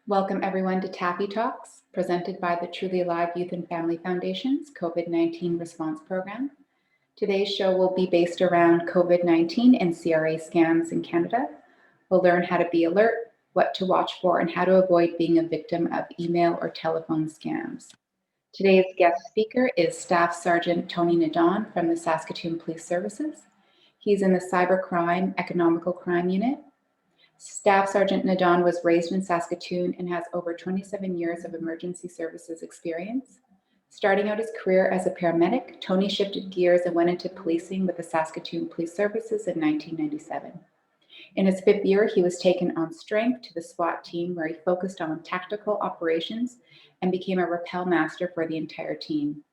Welcome everyone to TAYFFI Talks, presented by the Truly Alive Youth and Family Foundation's COVID-19 response program. Today's show will be based around COVID-19 and CRA scams in Canada. We'll learn how to be alert, what to watch for, and how to avoid being a victim of email or telephone scams. Today's guest speaker is Staff Sergeant Tony Nadon from the Saskatoon Police Services. He's in the Cybercrime Economical Crime Unit. Staff Sergeant Nadon was raised in Saskatoon and has over 27 years of emergency services experience. Starting out his career as a paramedic, Tony shifted gears and went into policing with the Saskatoon Police Services in 1997. In his 5th year, he was taken on strength to the SWAT team, where he focused on tactical operations and became a rappel master for the entire team.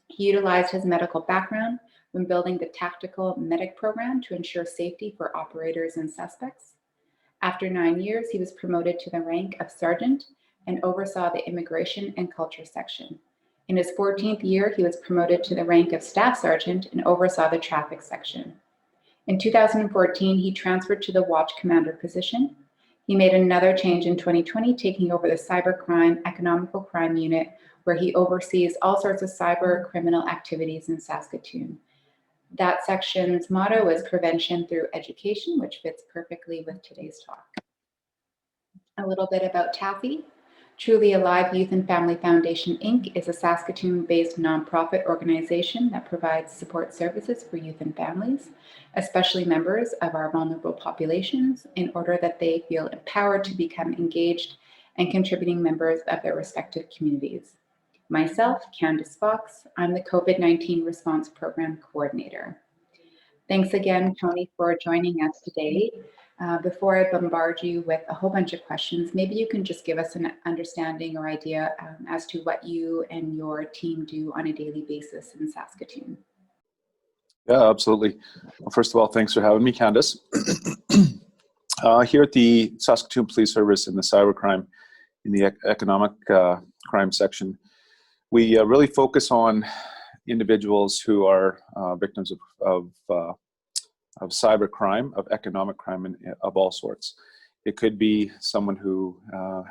He utilized his medical background when building the tactical medic program to ensure safety for operators and suspects. After 9 years, he was promoted to the rank of sergeant and oversaw the immigration and culture section. In his 14th year, he was promoted to the rank of staff sergeant and oversaw the traffic section. In 2014, he transferred to the watch commander position. He made another change in 2020, taking over the Cybercrime Economical Crime Unit, where he oversees all sorts of cyber criminal activities in Saskatoon. That section's motto is prevention through education, which fits perfectly with today's talk. A little bit about TAYFFI. Truly Alive Youth and Family Foundation, Inc. is a Saskatoon-based nonprofit organization that provides support services for youth and families, especially members of our vulnerable populations, in order that they feel empowered to become engaged and contributing members of their respective communities. Myself, Candace Fox, I'm the COVID-19 Response Program Coordinator. Thanks again, Tony, for joining us today. Before I bombard you with a whole bunch of questions, maybe you can just give us an understanding or idea as to what you and your team do on a daily basis in Saskatoon. Yeah, absolutely. Well, first of all, thanks for having me, Candace. Here at the Saskatoon Police Service in the cybercrime, in the economic crime section, we really focus on individuals who are victims of cybercrime, of economic crime, and of all sorts. It could be someone who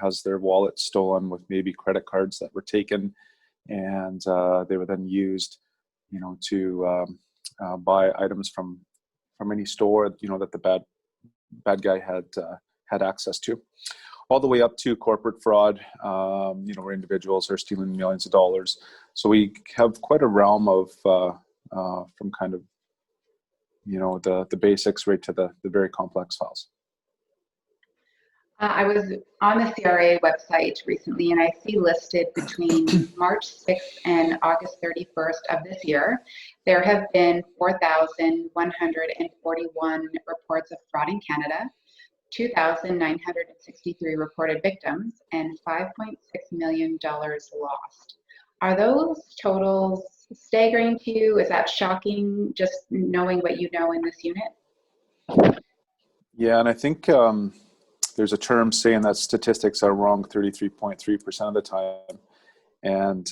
has their wallet stolen with maybe credit cards that were taken, and they were then used, to buy items from any store, that the bad guy had access to. All the way up to corporate fraud, where individuals are stealing millions of dollars. So we have quite a realm of from kind of, the basics right to the very complex files. I was on the CRA website recently, and I see listed between March 6th and August 31st of this year, there have been 4,141 reports of fraud in Canada, 2,963 reported victims, and $5.6 million lost. Are those totals staggering to you? Is that shocking, just knowing what you know in this unit? Yeah, and I think there's a term saying that statistics are wrong 33.3% of the time. And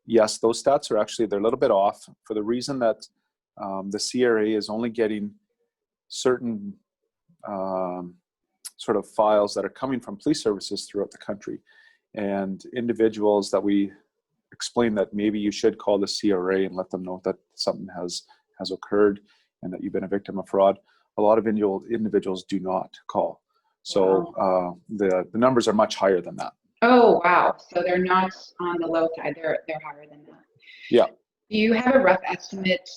yes, those stats are actually, they're a little bit off for the reason that the CRA is only getting certain sort of files that are coming from police services throughout the country, and individuals that we explain that maybe you should call the CRA and let them know that something has occurred and that you've been a victim of fraud. A lot of individuals do not call. So wow. The numbers are much higher than that. Oh, wow. So they're not on the low side, they're higher than that. Yeah. Do you have a rough estimate,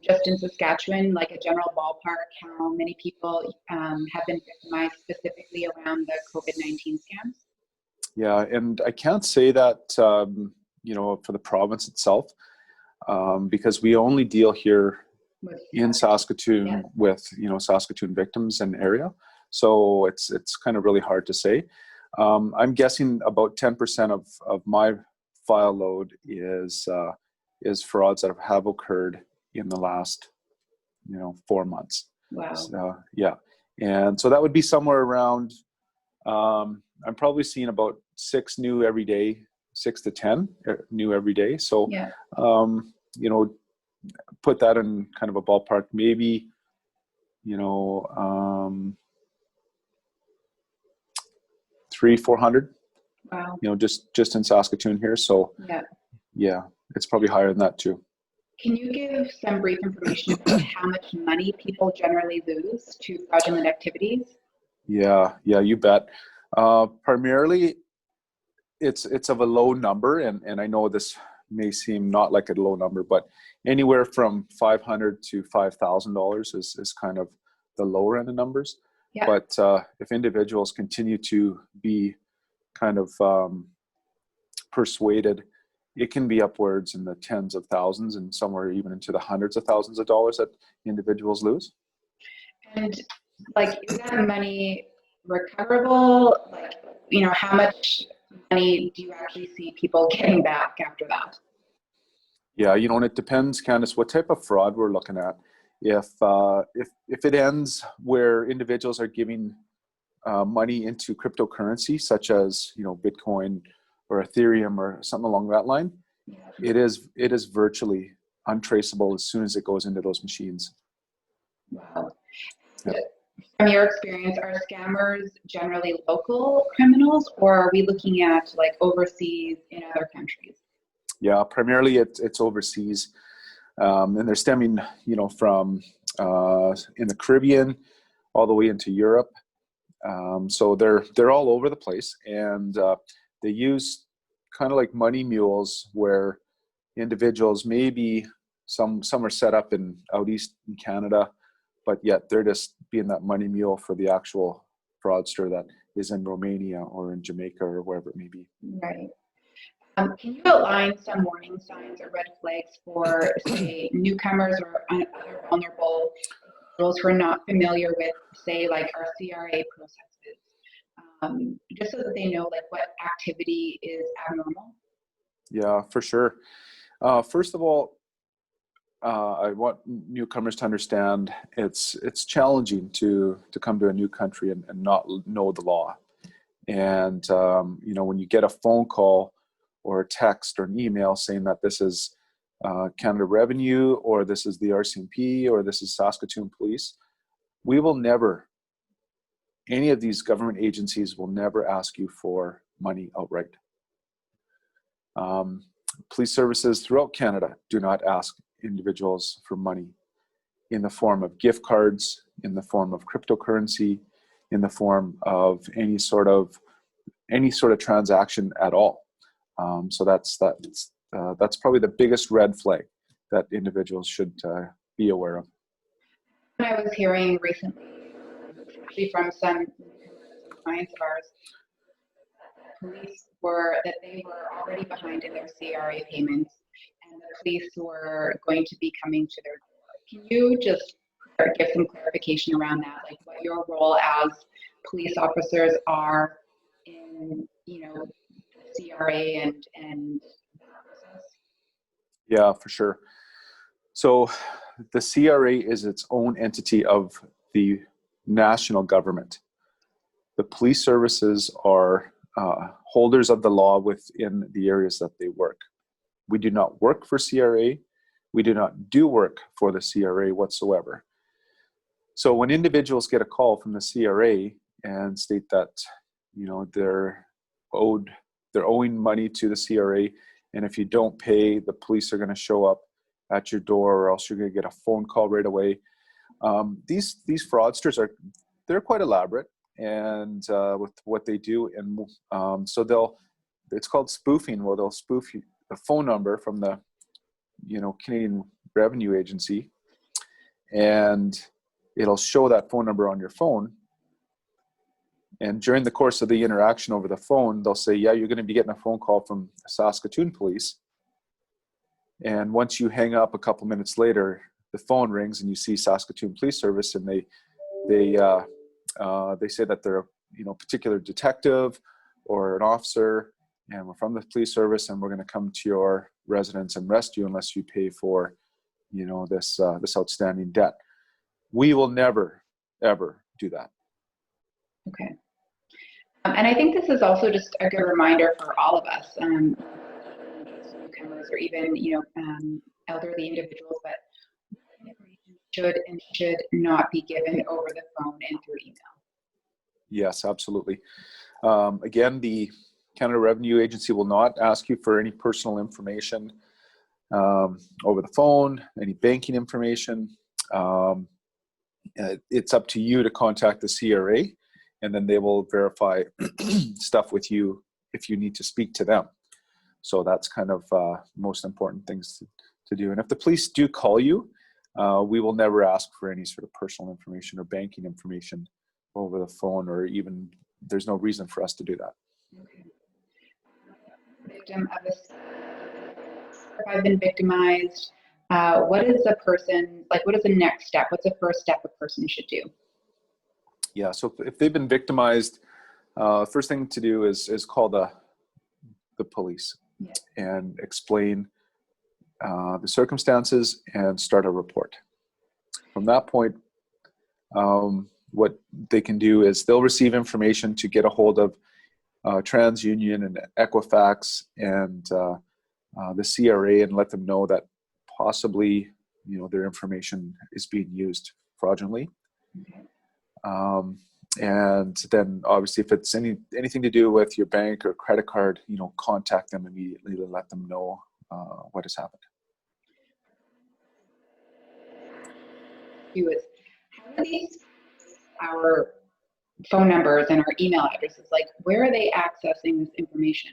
just in Saskatchewan, like a general ballpark, how many people have been victimized specifically around the COVID-19 scams? Yeah, and I can't say that, for the province itself, because we only deal here in Saskatoon with, Saskatoon victims and area. So it's kind of really hard to say. I'm guessing about 10% of my file load is frauds that have occurred in the last, 4 months. Wow. So, yeah. And so that would be somewhere around, I'm probably seeing about 6 new every day, 6 to 10 new every day. So, yeah. Put that in kind of a ballpark, maybe, 3 300-400. Wow. Just in Saskatoon here. So yeah, it's probably higher than that too. Can you give some brief information about how much money people generally lose to fraudulent activities? Yeah, you bet. Primarily, it's of a low number, and I know this may seem not like a low number, but anywhere from $500 to $5,000 is kind of the lower end of numbers. Yeah. But if individuals continue to be kind of persuaded, it can be upwards in the tens of thousands and somewhere even into the hundreds of thousands of dollars that individuals lose. And is that money recoverable? How much money do you actually see people getting back after that? Yeah, and it depends, Candace, what type of fraud we're looking at. If it ends where individuals are giving money into cryptocurrency, such as Bitcoin or Ethereum or something along that line, it is virtually untraceable as soon as it goes into those machines. Wow. Yeah. From your experience, are scammers generally local criminals, or are we looking at overseas in other countries? Yeah, primarily it's overseas, and they're stemming from in the Caribbean all the way into Europe. So they're all over the place, and they use kind of like money mules, where individuals, maybe some are set up out east in Canada, but yet they're just being that money mule for the actual fraudster that is in Romania or in Jamaica or wherever it may be. Right. Can you outline some warning signs or red flags for, say, newcomers or other vulnerable those who are not familiar with, say, our CRA processes, just so that they know what activity is abnormal? Yeah, for sure. First of all, I want newcomers to understand it's challenging to come to a new country and not know the law. And when you get a phone call or a text or an email saying that this is Canada Revenue, or this is the RCMP, or this is Saskatoon Police, we will never, any of these government agencies will never ask you for money outright. Police services throughout Canada do not ask individuals for money in the form of gift cards, in the form of cryptocurrency, in the form of any sort of transaction at all. So that's probably the biggest red flag that individuals should be aware of. I was hearing recently, actually from some clients of ours, that they were already behind in their CRA payments, and the police were going to be coming to their door. Can you just give some clarification around that, what your role as police officers are in, CRA and process? Yeah, for sure. So the CRA is its own entity of the national government. The police services are holders of the law within the areas that they work. We do not work for CRA. We do not do work for the CRA whatsoever. So when individuals get a call from the CRA and state that they're owing money to the CRA, and if you don't pay, the police are going to show up at your door, or else you're going to get a phone call right away. These fraudsters they're quite elaborate, and with what they do, and so it's called spoofing. Well, they'll spoof the phone number from the Canadian Revenue Agency, and it'll show that phone number on your phone. And during the course of the interaction over the phone, they'll say, yeah, you're going to be getting a phone call from Saskatoon Police. And once you hang up, a couple minutes later, the phone rings and you see Saskatoon Police Service, and they say that they're a particular detective or an officer, and we're from the police service, and we're going to come to your residence and arrest you unless you pay for this outstanding debt. We will never ever do that. Okay. And I think this is also just a good reminder for all of us, newcomers or even elderly individuals, but information should not be given over the phone and through email. Yes, absolutely. Again, the Canada Revenue Agency will not ask you for any personal information over the phone, any banking information. It's up to you to contact the CRA, and then they will verify stuff with you if you need to speak to them. So that's kind of most important things to do. And if the police do call you, we will never ask for any sort of personal information or banking information over the phone, or even there's no reason for us to do that. Okay. Victim of this, if I've been victimized, what is the person, like, what is the next step? What's the first step a person should do? Yeah, so if they've been victimized, first thing to do is call the police and explain the circumstances and start a report. From that point, what they can do is they'll receive information to get a hold of TransUnion and Equifax and the CRA, and let them know that possibly, their information is being used fraudulently. Okay. And then obviously if it's anything to do with your bank or credit card, contact them immediately to let them know what has happened. How are these, our phone numbers and our email addresses, like, where are they accessing this information?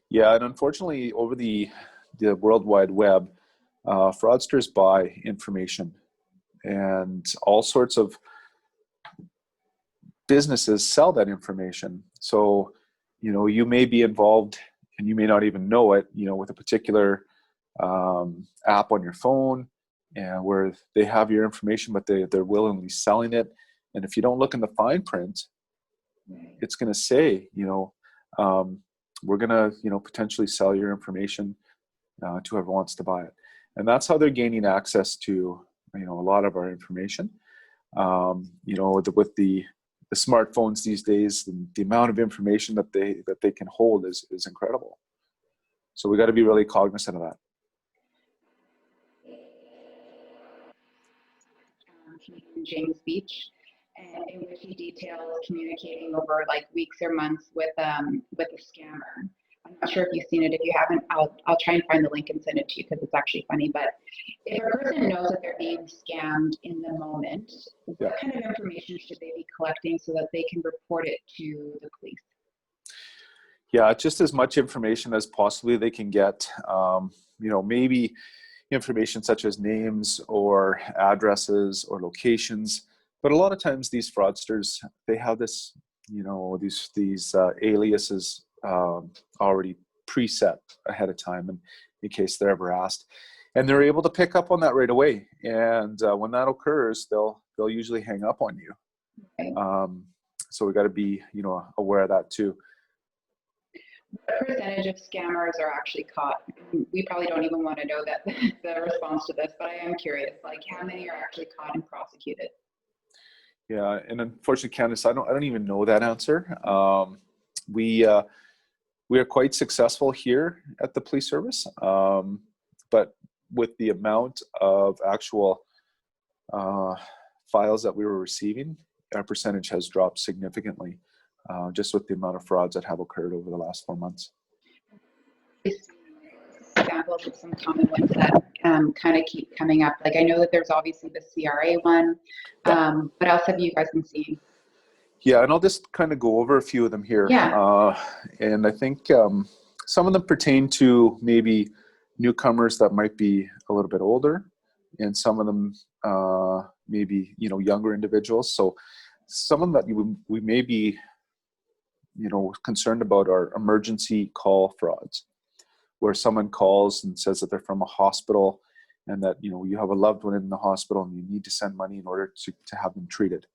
Yeah, and unfortunately over the World Wide Web, fraudsters buy information, and all sorts of businesses sell that information. So, you may be involved and you may not even know it, with a particular app on your phone, and where they have your information, but they're willingly selling it. And if you don't look in the fine print, it's going to say, we're going to, potentially sell your information to whoever wants to buy it. And that's how they're gaining access to, a lot of our information. With the smartphones these days, the amount of information that they can hold is incredible. So we got to be really cognizant of that. James Beach, and in which he details communicating over like weeks or months with a scammer. I'm not sure if you've seen it. If you haven't, I'll try and find the link and send it to you, because it's actually funny. But if a person knows that they're being scammed in the moment, what kind of information should they be collecting so that they can report it to the police? Yeah, just as much information as possibly they can get. Maybe information such as names or addresses or locations. But a lot of times these fraudsters, they have this, these aliases already preset ahead of time, in case they're ever asked. And they're able to pick up on that right away. And when that occurs, they'll usually hang up on you. Okay. So we got to be, aware of that too. What percentage of scammers are actually caught? We probably don't even want to know that the response to this, but I am curious, like, how many are actually caught and prosecuted? Yeah, and unfortunately, Candace, I don't even know that answer. We are quite successful here at the police service, but with the amount of actual files that we were receiving, our percentage has dropped significantly. Just with the amount of frauds that have occurred over the last 4 months. Examples of some common ones that kind of keep coming up. Like, I know that there's obviously the CRA one. What else have you guys been seeing? Yeah, and I'll just kind of go over a few of them here. Yeah. And I think some of them pertain to maybe newcomers that might be a little bit older, and some of them maybe younger individuals. So some of them that we may be concerned about are emergency call frauds, where someone calls and says that they're from a hospital and that, you have a loved one in the hospital and you need to send money in order to have them treated.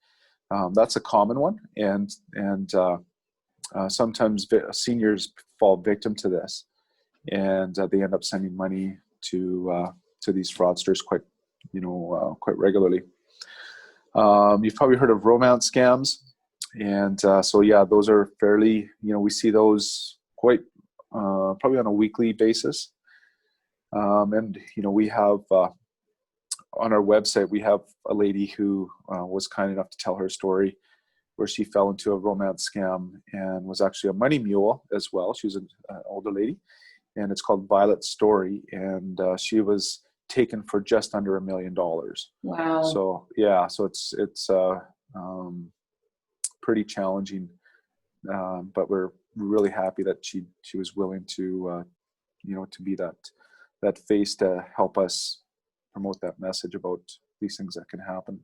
That's a common one. And sometimes seniors fall victim to this, and they end up sending money to these fraudsters quite regularly. You've probably heard of romance scams. And so, yeah, those are fairly, we see those quite probably on a weekly basis. And, we have on our website, we have a lady who was kind enough to tell her story where she fell into a romance scam and was actually a money mule as well. She was an older lady, and it's called Violet's Story, and she was taken for just under $1 million. Wow. So yeah, so it's pretty challenging, but we're really happy that she was willing to to be that face to help us promote that message about these things that can happen.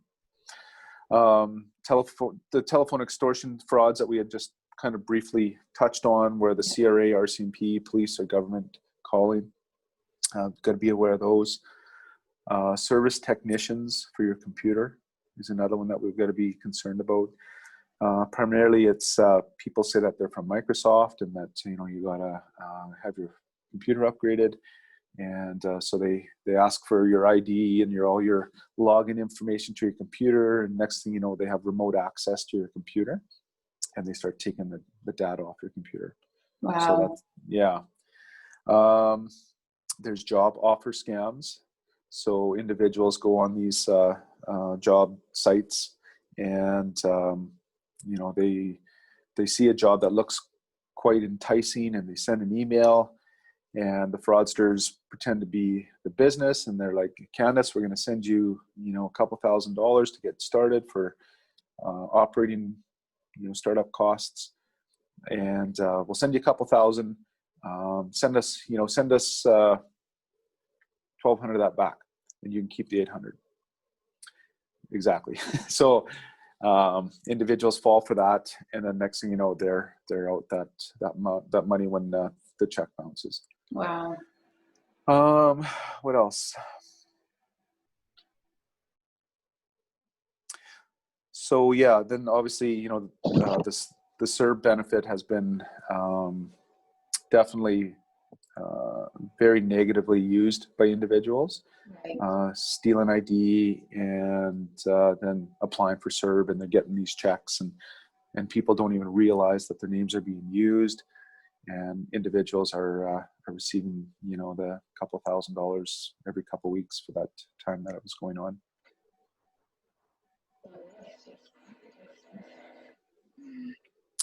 The telephone extortion frauds that we had just kind of briefly touched on, where the CRA, RCMP, police, or government calling. Got to be aware of those. Service technicians for your computer is another one that we've got to be concerned about. Primarily, it's people say that they're from Microsoft and that you got to have your computer upgraded, and so they ask for your ID and all your login information to your computer, and next thing you know, they have remote access to your computer, and they start taking the data off your computer. Wow. So that's, yeah. There's job offer scams. So individuals go on these job sites, and they see a job that looks quite enticing, and they send an email, and the fraudsters pretend to be the business, and they're like, Candace, we're going to send you a couple $1,000s to get started for operating startup costs, and we'll send you a couple thousand. Send us $1,200 of that back, and you can keep the $800. Exactly. So individuals fall for that, and then next thing you know, they're out that money when the check bounces. Wow. What else? So yeah, then obviously the CERB benefit has been definitely very negatively used by individuals. Right. Stealing ID and then applying for CERB, and they're getting these checks, and people don't even realize that their names are being used, and individuals are receiving the couple $1,000s every couple weeks for that time that it was going on.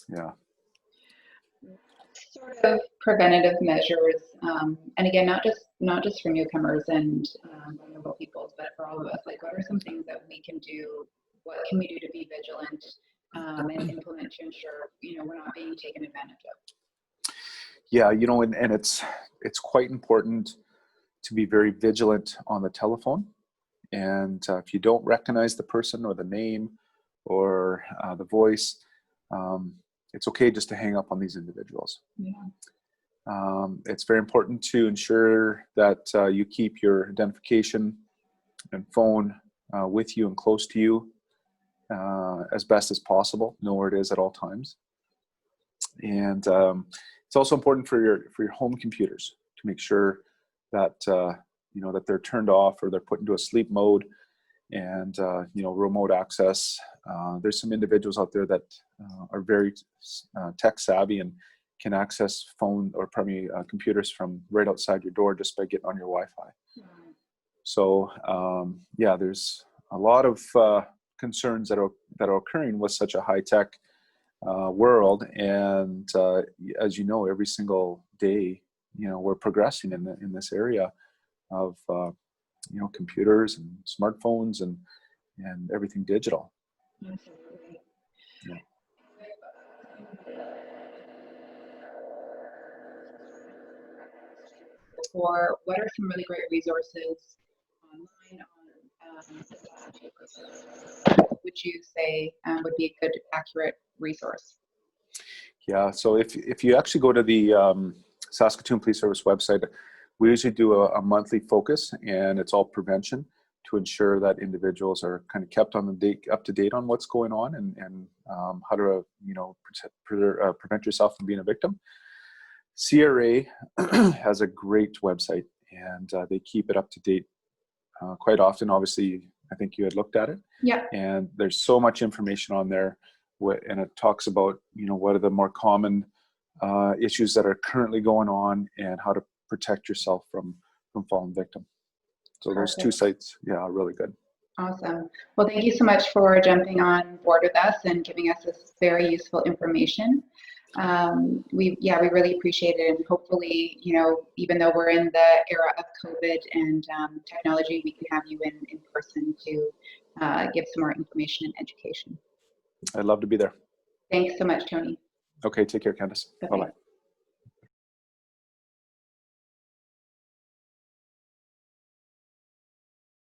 Yeah. Sort of preventative measures, and again, not just for newcomers and vulnerable peoples, but for all of us. Like, what are some things that we can do? What can we do to be vigilant and implement to ensure we're not being taken advantage of? Yeah, and it's quite important to be very vigilant on the telephone. And if you don't recognize the person or the name or the voice, it's okay just to hang up on these individuals. Yeah. It's very important to ensure that you keep your identification and phone with you and close to you as best as possible. Know where it is at all times. And it's also important for your home computers to make sure that that they're turned off or they're put into a sleep mode, and remote access. There's some individuals out there that are very tech savvy and can access phone or computers from right outside your door just by getting on your Wi-Fi. Mm-hmm. So there's a lot of concerns that are occurring with such a high-tech world, and as you know, every single day, we're progressing in this area of computers and smartphones and everything digital. Absolutely. Yeah. Or what are some really great resources online would you say would be a good, accurate resource? Yeah, so if you actually go to the Saskatoon Police Service website, we usually do a monthly focus, and it's all prevention to ensure that individuals are kind of kept up to date on what's going on and how to prevent yourself from being a victim. CRA has a great website, and they keep it up to date quite often. Obviously, I think you had looked at it. Yeah. And there's so much information on there, and it talks about what are the more common issues that are currently going on and how to protect yourself from falling victim. So Perfect. Those two sites, are really good. Awesome. Well, thank you so much for jumping on board with us and giving us this very useful information. We really appreciate it, and hopefully, even though we're in the era of COVID and technology, we can have you in person to give some more information and education. I'd love to be there. Thanks so much, Tony. Okay, take care, Candace. Okay. Bye-bye.